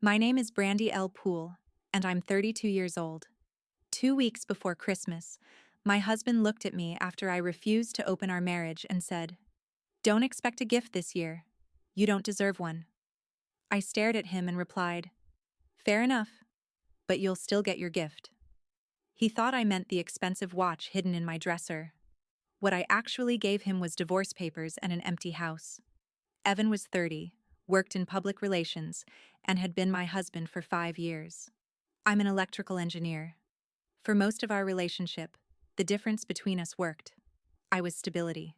My name is Brandy L. Poole, and I'm 32 years old. 2 weeks before Christmas, my husband looked at me after I refused to open our marriage and said, "Don't expect a gift this year. You don't deserve one." I stared at him and replied, "Fair enough, but you'll still get your gift." He thought I meant the expensive watch hidden in my dresser. What I actually gave him was divorce papers and an empty house. Evan was 30, worked in public relations, and had been my husband for 5 years. I'm an electrical engineer. For most of our relationship, the difference between us worked. I was stability.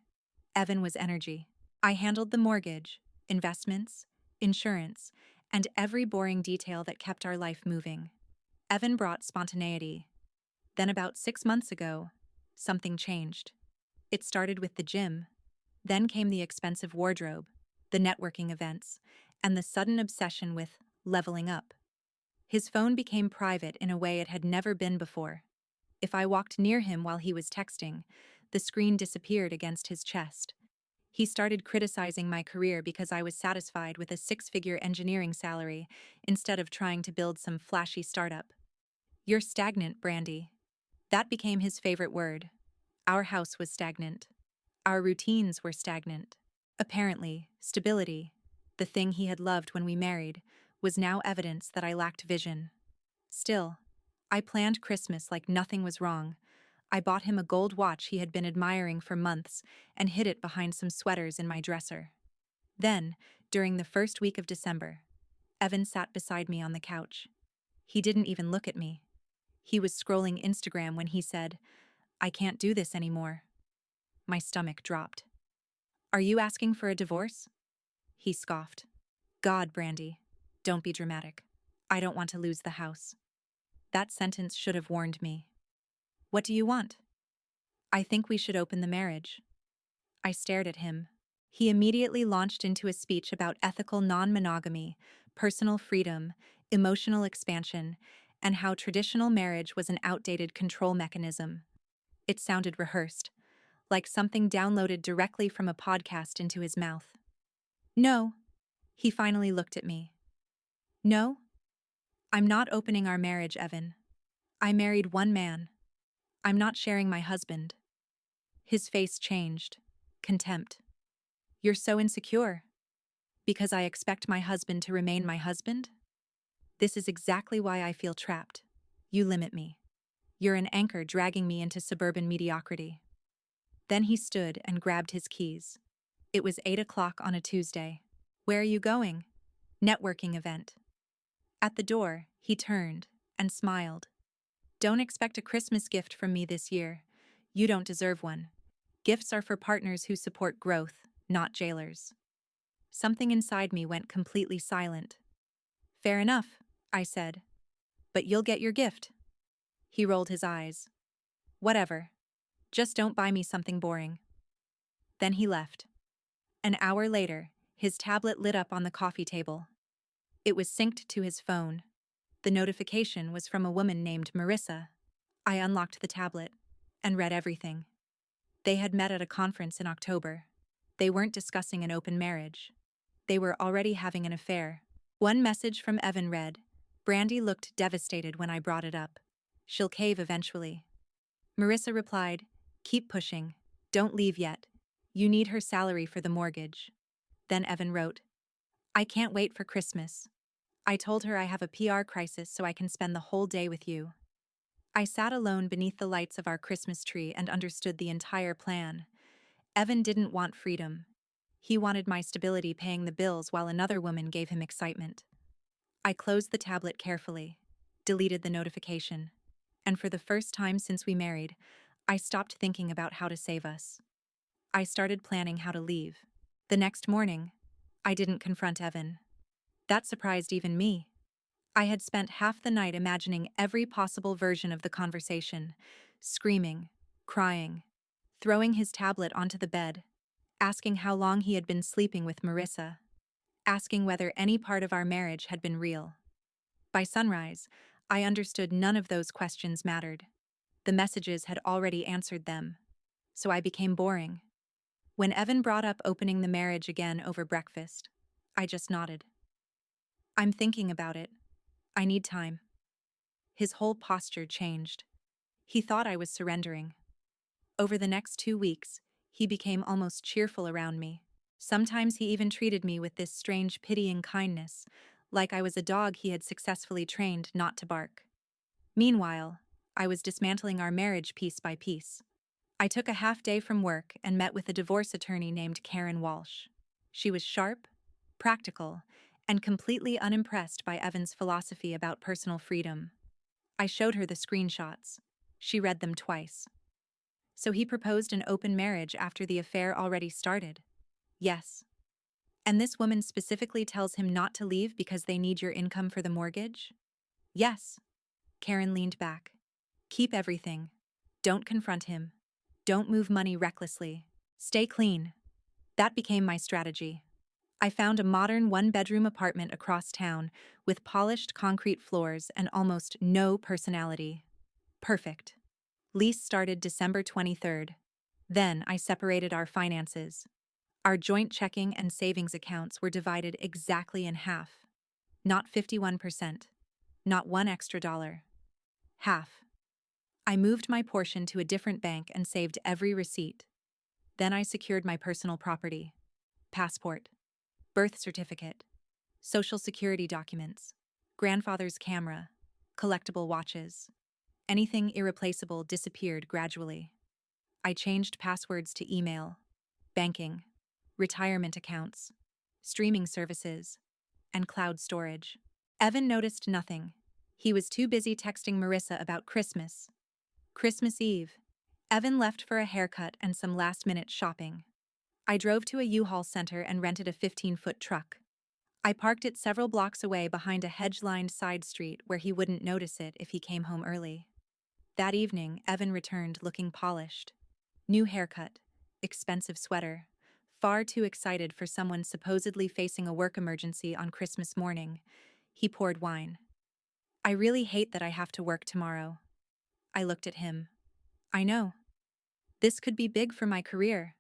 Evan was energy. I handled the mortgage, investments, insurance, and every boring detail that kept our life moving. Evan brought spontaneity. Then about 6 months ago, something changed. It started with the gym. Then came the expensive wardrobe, the networking events, and the sudden obsession with leveling up. His phone became private in a way it had never been before. If I walked near him while he was texting, the screen disappeared against his chest. He started criticizing my career because I was satisfied with a six-figure engineering salary instead of trying to build some flashy startup. "You're stagnant, Brandy." That became his favorite word. Our house was stagnant. Our routines were stagnant. Apparently, stability, the thing he had loved when we married, was now evidence that I lacked vision. Still, I planned Christmas like nothing was wrong. I bought him a gold watch he had been admiring for months and hid it behind some sweaters in my dresser. Then, during the first week of December, Evan sat beside me on the couch. He didn't even look at me. He was scrolling Instagram when he said, "I can't do this anymore." My stomach dropped. "Are you asking for a divorce?" He scoffed. "God, Brandy, don't be dramatic. I don't want to lose the house." That sentence should have warned me. "What do you want?" "I think we should open the marriage." I stared at him. He immediately launched into a speech about ethical non-monogamy, personal freedom, emotional expansion, and how traditional marriage was an outdated control mechanism. It sounded rehearsed, like something downloaded directly from a podcast into his mouth. "No." He finally looked at me. "No? I'm not opening our marriage, Evan. I married one man. I'm not sharing my husband." His face changed. Contempt. "You're so insecure. Because I expect my husband to remain my husband? This is exactly why I feel trapped. You limit me. You're an anchor dragging me into suburban mediocrity." Then he stood and grabbed his keys. It was 8 o'clock on a Tuesday. "Where are you going?" "Networking event." At the door, he turned and smiled. "Don't expect a Christmas gift from me this year. You don't deserve one. Gifts are for partners who support growth, not jailers." Something inside me went completely silent. "Fair enough," I said. "But you'll get your gift." He rolled his eyes. "Whatever. Just don't buy me something boring." Then he left. An hour later, his tablet lit up on the coffee table. It was synced to his phone. The notification was from a woman named Marissa. I unlocked the tablet and read everything. They had met at a conference in October. They weren't discussing an open marriage. They were already having an affair. One message from Evan read, "Brandy looked devastated when I brought it up. She'll cave eventually." Marissa replied, "Keep pushing. Don't leave yet. You need her salary for the mortgage." Then Evan wrote, "I can't wait for Christmas. I told her I have a PR crisis so I can spend the whole day with you." I sat alone beneath the lights of our Christmas tree and understood the entire plan. Evan didn't want freedom. He wanted my stability paying the bills while another woman gave him excitement. I closed the tablet carefully, deleted the notification, and for the first time since we married, I stopped thinking about how to save us. I started planning how to leave. The next morning, I didn't confront Evan. That surprised even me. I had spent half the night imagining every possible version of the conversation, screaming, crying, throwing his tablet onto the bed, asking how long he had been sleeping with Marissa, asking whether any part of our marriage had been real. By sunrise, I understood none of those questions mattered. The messages had already answered them. So I became boring. When Evan brought up opening the marriage again over breakfast, I just nodded. I'm thinking about it. I need time. His whole posture changed. He thought I was surrendering. Over the next 2 weeks, he became almost cheerful around me. Sometimes he even treated me with this strange pitying kindness, like I was a dog he had successfully trained not to bark. Meanwhile, I was dismantling our marriage piece by piece. I took a half day from work and met with a divorce attorney named Karen Walsh. She was sharp, practical, and completely unimpressed by Evan's philosophy about personal freedom. I showed her the screenshots. She read them twice. So he proposed an open marriage after the affair already started. Yes. And this woman specifically tells him not to leave because they need your income for the mortgage? Yes. Karen leaned back. Keep everything. Don't confront him. Don't move money recklessly. Stay clean. That became my strategy. I found a modern one-bedroom apartment across town with polished concrete floors and almost no personality. Perfect. Lease started December 23rd. Then I separated our finances. Our joint checking and savings accounts were divided exactly in half. Not 51%. Not one extra dollar. Half. I moved my portion to a different bank and saved every receipt. Then I secured my personal property. Passport. Birth certificate. Social security documents. Grandfather's camera. Collectible watches. Anything irreplaceable disappeared gradually. I changed passwords to email, banking, retirement accounts, streaming services, and cloud storage. Evan noticed nothing. He was too busy texting Marissa about Christmas. Christmas Eve, Evan left for a haircut and some last-minute shopping. I drove to a U-Haul center and rented a 15-foot truck. I parked it several blocks away behind a hedge-lined side street where he wouldn't notice it if he came home early. That evening, Evan returned looking polished. New haircut, expensive sweater, far too excited for someone supposedly facing a work emergency on Christmas morning. He poured wine. I really hate that I have to work tomorrow. I looked at him. I know. This could be big for my career.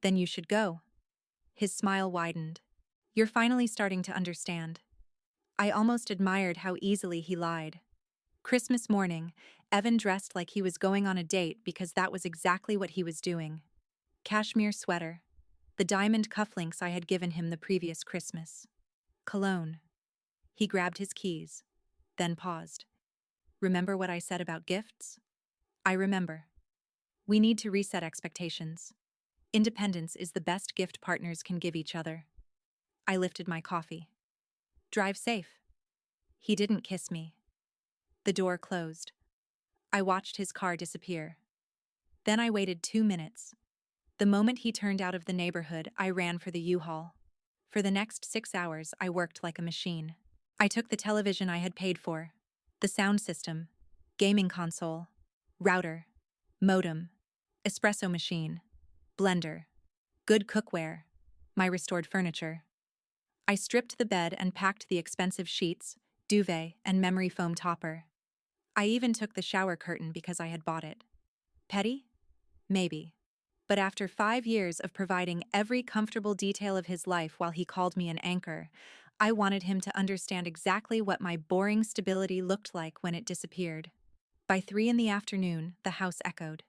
Then you should go. His smile widened. You're finally starting to understand. I almost admired how easily he lied. Christmas morning, Evan dressed like he was going on a date because that was exactly what he was doing. Cashmere sweater. The diamond cufflinks I had given him the previous Christmas. Cologne. He grabbed his keys, then paused. Remember what I said about gifts? I remember. We need to reset expectations. Independence is the best gift partners can give each other. I lifted my coffee. Drive safe. He didn't kiss me. The door closed. I watched his car disappear. Then I waited 2 minutes. The moment he turned out of the neighborhood, I ran for the U-Haul. For the next 6 hours, I worked like a machine. I took the television I had paid for, the sound system, gaming console, router, modem, espresso machine, blender, good cookware, my restored furniture. I stripped the bed and packed the expensive sheets, duvet, and memory foam topper. I even took the shower curtain because I had bought it. Petty? Maybe. But after 5 years of providing every comfortable detail of his life while he called me an anchor, I wanted him to understand exactly what my boring stability looked like when it disappeared. By 3 in the afternoon, the house echoed.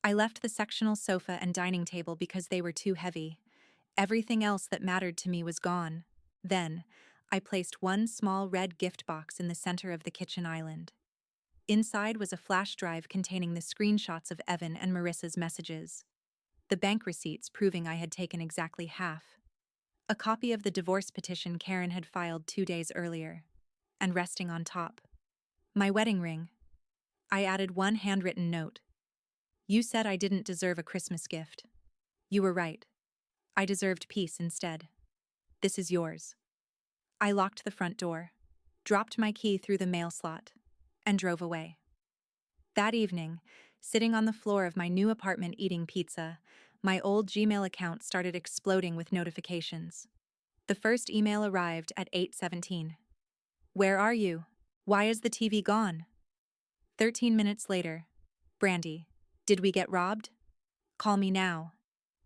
I left the sectional sofa and dining table because they were too heavy. Everything else that mattered to me was gone. Then, I placed one small red gift box in the center of the kitchen island. Inside was a flash drive containing the screenshots of Evan and Marissa's messages. The bank receipts proving I had taken exactly half. A copy of the divorce petition Karen had filed 2 days earlier. And resting on top, my wedding ring. I added one handwritten note. You said I didn't deserve a Christmas gift. You were right. I deserved peace instead. This is yours. I locked the front door, dropped my key through the mail slot, and drove away. That evening, sitting on the floor of my new apartment eating pizza, my old Gmail account started exploding with notifications. The first email arrived at 8:17. Where are you? Why is the TV gone? 13 minutes later. Brandy, did we get robbed? Call me now.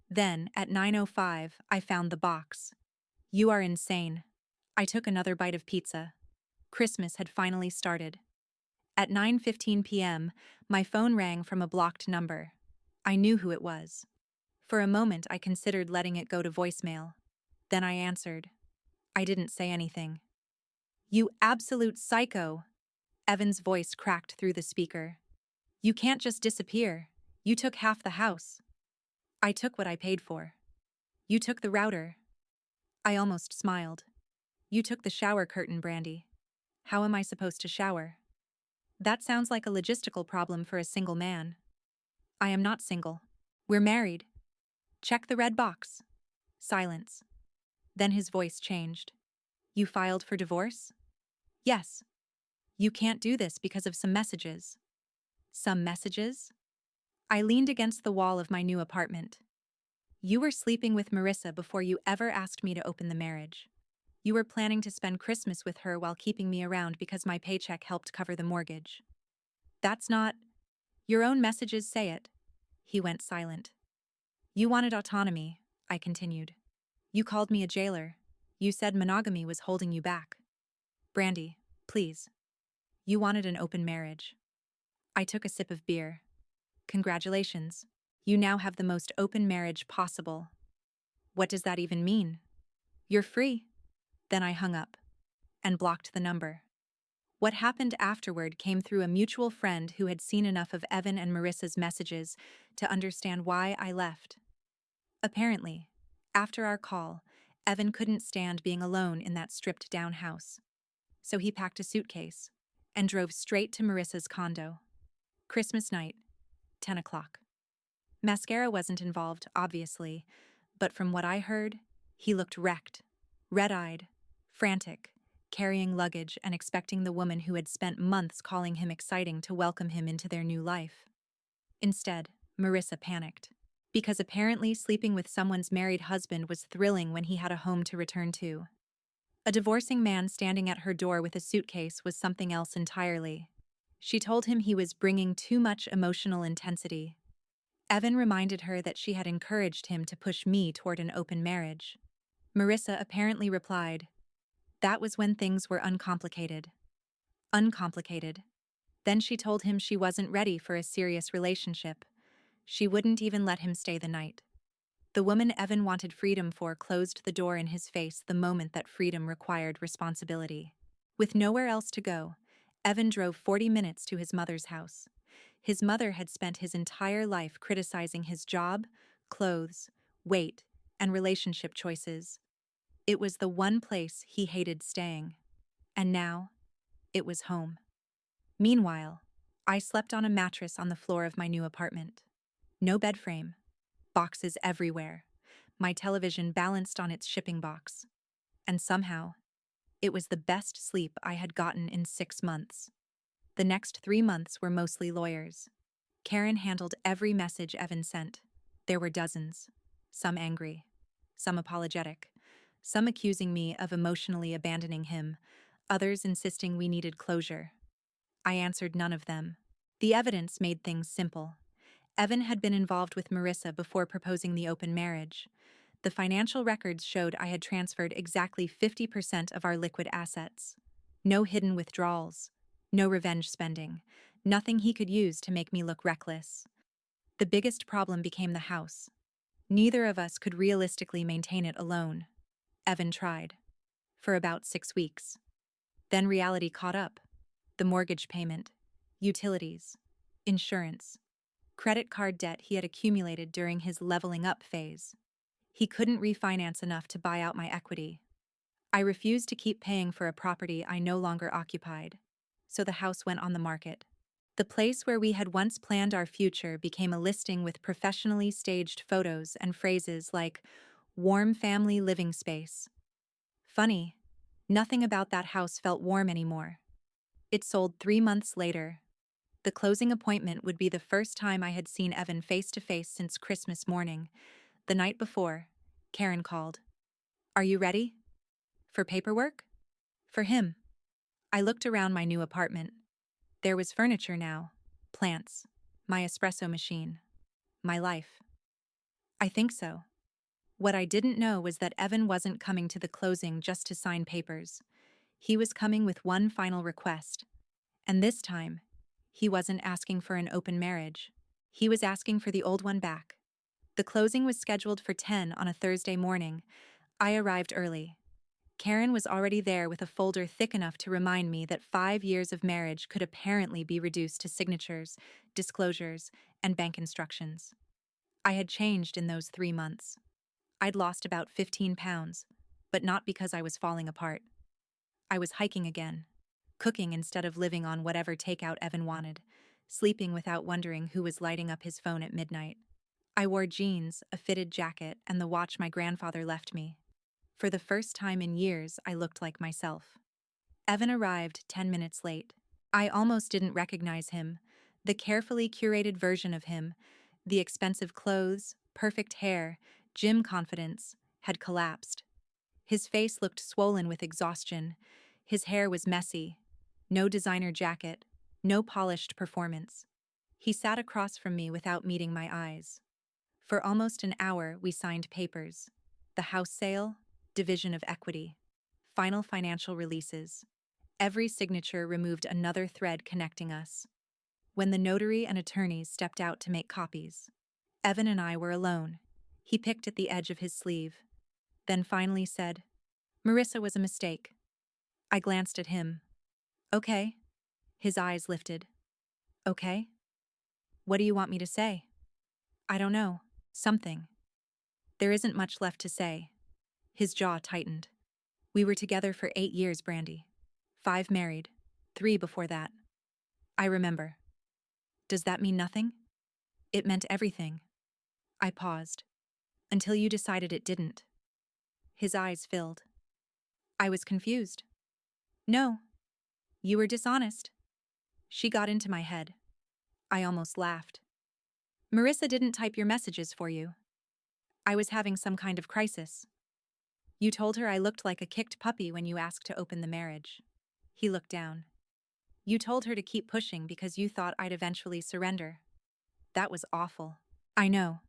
Then, at 9:05, I found the box. You are insane. I took another bite of pizza. Christmas had finally started. At 9:15 p.m., my phone rang from a blocked number. I knew who it was. For a moment, I considered letting it go to voicemail. Then I answered. I didn't say anything. "You absolute psycho!" Evan's voice cracked through the speaker. "You can't just disappear. You took half the house." "I took what I paid for." "You took the router." I almost smiled. "You took the shower curtain, Brandy." "How am I supposed to shower?" "That sounds like a logistical problem for a single man." "I am not single. We're married." "Check the red box." Silence. Then his voice changed. "You filed for divorce?" "Yes." "You can't do this because of some messages." "Some messages?" I leaned against the wall of my new apartment. "You were sleeping with Marissa before you ever asked me to open the marriage. You were planning to spend Christmas with her while keeping me around because my paycheck helped cover the mortgage." "That's not—" "Your own messages say it." He went silent. "You wanted autonomy," I continued. "You called me a jailer. You said monogamy was holding you back." "Brandy, please. You wanted an open marriage." I took a sip of beer. "Congratulations. You now have the most open marriage possible." "What does that even mean?" "You're free." Then I hung up and blocked the number. What happened afterward came through a mutual friend who had seen enough of Evan and Marissa's messages to understand why I left. Apparently, after our call, Evan couldn't stand being alone in that stripped-down house. So he packed a suitcase and drove straight to Marissa's condo. Christmas night, 10 o'clock. Mascara wasn't involved, obviously, but from what I heard, he looked wrecked, red-eyed, frantic, carrying luggage and expecting the woman who had spent months calling him exciting to welcome him into their new life. Instead, Marissa panicked, because apparently sleeping with someone's married husband was thrilling when he had a home to return to. A divorcing man standing at her door with a suitcase was something else entirely. She told him he was bringing too much emotional intensity. Evan reminded her that she had encouraged him to push me toward an open marriage. Marissa apparently replied, "That was when things were uncomplicated." Uncomplicated. Then she told him she wasn't ready for a serious relationship. She wouldn't even let him stay the night. The woman Evan wanted freedom for closed the door in his face the moment that freedom required responsibility. With nowhere else to go, Evan drove 40 minutes to his mother's house. His mother had spent his entire life criticizing his job, clothes, weight, and relationship choices. It was the one place he hated staying. And now, it was home. Meanwhile, I slept on a mattress on the floor of my new apartment. No bed frame. Boxes everywhere. My television balanced on its shipping box. And somehow, it was the best sleep I had gotten in 6 months. The next 3 months were mostly lawyers. Karen handled every message Evan sent. There were dozens. Some angry. Some apologetic. Some accusing me of emotionally abandoning him. Others insisting we needed closure. I answered none of them. The evidence made things simple. Evan had been involved with Marissa before proposing the open marriage. The financial records showed I had transferred exactly 50% of our liquid assets. No hidden withdrawals. No revenge spending. Nothing he could use to make me look reckless. The biggest problem became the house. Neither of us could realistically maintain it alone. Evan tried. For about 6 weeks. Then reality caught up. The mortgage payment, utilities, insurance, credit card debt he had accumulated during his leveling up phase. He couldn't refinance enough to buy out my equity. I refused to keep paying for a property I no longer occupied, so the house went on the market. The place where we had once planned our future became a listing with professionally staged photos and phrases like warm family living space. Funny, nothing about that house felt warm anymore. It sold 3 months later. The closing appointment would be the first time I had seen Evan face to face since Christmas morning. The night before, Karen called. "Are you ready?" "For paperwork?" "For him." I looked around my new apartment. There was furniture now, plants, my espresso machine, my life. "I think so." What I didn't know was that Evan wasn't coming to the closing just to sign papers. He was coming with one final request. And this time, he wasn't asking for an open marriage. He was asking for the old one back. The closing was scheduled for 10 on a Thursday morning. I arrived early. Karen was already there with a folder thick enough to remind me that 5 years of marriage could apparently be reduced to signatures, disclosures, and bank instructions. I had changed in those 3 months. I'd lost about 15 pounds, but not because I was falling apart. I was hiking again, cooking instead of living on whatever takeout Evan wanted, sleeping without wondering who was lighting up his phone at midnight. I wore jeans, a fitted jacket, and the watch my grandfather left me. For the first time in years, I looked like myself. Evan arrived 10 minutes late. I almost didn't recognize him. The carefully curated version of him, the expensive clothes, perfect hair, gym confidence, had collapsed. His face looked swollen with exhaustion. His hair was messy. No designer jacket, no polished performance. He sat across from me without meeting my eyes. For almost an hour, we signed papers. The house sale, division of equity, final financial releases. Every signature removed another thread connecting us. When the notary and attorneys stepped out to make copies, Evan and I were alone. He picked at the edge of his sleeve, then finally said, "Marissa was a mistake." I glanced at him. "Okay." His eyes lifted. "Okay? What do you want me to say?" "I don't know. Something." "There isn't much left to say." His jaw tightened. "We were together for 8 years, Brandy. 5 married. 3 before that." "I remember." "Does that mean nothing?" "It meant everything." I paused. "Until you decided it didn't." His eyes filled. I was confused. "No. You were dishonest." She got into my head. I almost laughed. "Marissa didn't type your messages for you." "I was having some kind of crisis." "You told her I looked like a kicked puppy when you asked to open the marriage." He looked down. "You told her to keep pushing because you thought I'd eventually surrender." "That was awful." "I know.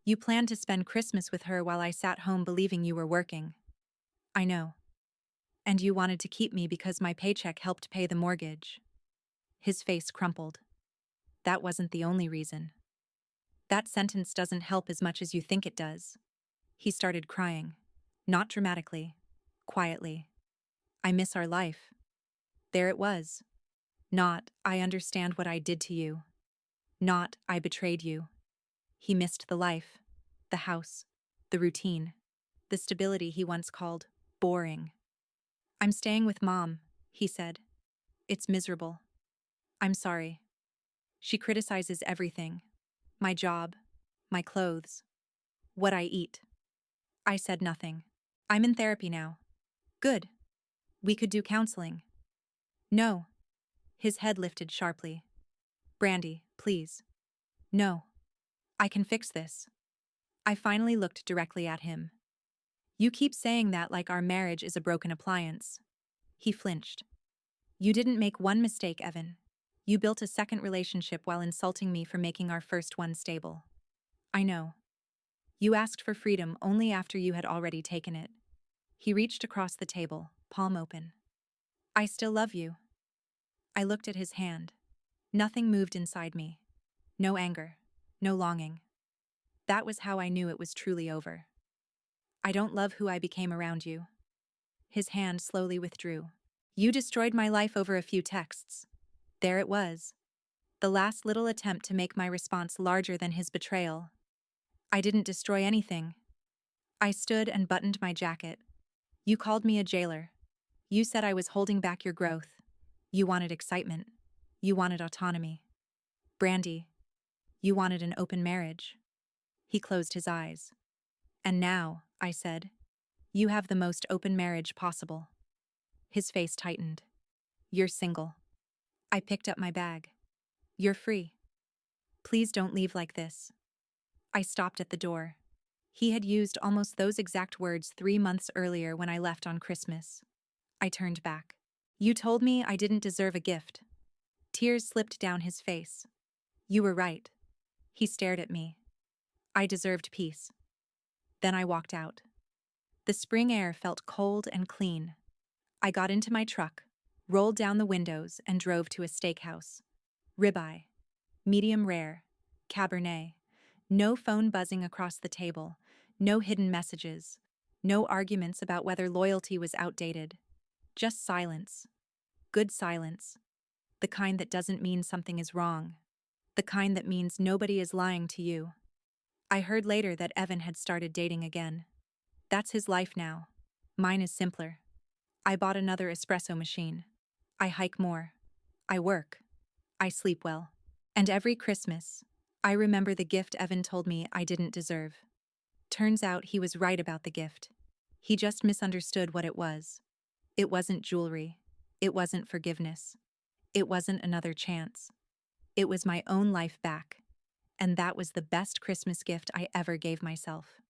You planned to spend Christmas with her while I sat home believing you were working." "I know. And you wanted to keep me because my paycheck helped pay the mortgage." His face crumpled. "That wasn't the only reason." "That sentence doesn't help as much as you think it does." He started crying. Not dramatically. Quietly. "I miss our life." There it was. Not, "I understand what I did to you." Not, "I betrayed you." He missed the life. The house. The routine. The stability he once called boring. "I'm staying with Mom," he said. "It's miserable." "I'm sorry." She criticizes everything. My job. My clothes. What I eat. I said nothing. "I'm in therapy now." "Good. We could do counseling." "No." His head lifted sharply. "Brandy, please." "No. I can fix this." I finally looked directly at him. "You keep saying that like our marriage is a broken appliance." He flinched. "You didn't make one mistake, Evan. You built a second relationship while insulting me for making our first one stable." "I know. You asked for freedom only after you had already taken it." He reached across the table, palm open. "I still love you." I looked at his hand. Nothing moved inside me. No anger. No longing. That was how I knew it was truly over. "I don't love who I became around you." His hand slowly withdrew. "You destroyed my life over a few texts." There it was. The last little attempt to make my response larger than his betrayal. "I didn't destroy anything." I stood and buttoned my jacket. "You called me a jailer. You said I was holding back your growth. You wanted excitement. You wanted autonomy. Brandy, you wanted an open marriage." He closed his eyes. "And now," I said, "you have the most open marriage possible." His face tightened. "You're single." I picked up my bag. "You're free. Please don't leave like this." I stopped at the door. He had used almost those exact words 3 months earlier when I left on Christmas. I turned back. "You told me I didn't deserve a gift." Tears slipped down his face. "You were right." He stared at me. "I deserved peace." Then I walked out. The spring air felt cold and clean. I got into my truck, rolled down the windows, and drove to a steakhouse. Ribeye, medium rare, Cabernet. No phone buzzing across the table, no hidden messages, no arguments about whether loyalty was outdated. Just silence. Good silence. The kind that doesn't mean something is wrong. The kind that means nobody is lying to you. I heard later that Evan had started dating again. That's his life now. Mine is simpler. I bought another espresso machine. I hike more. I work. I sleep well. And every Christmas, I remember the gift Evan told me I didn't deserve. Turns out he was right about the gift. He just misunderstood what it was. It wasn't jewelry. It wasn't forgiveness. It wasn't another chance. It was my own life back. And that was the best Christmas gift I ever gave myself.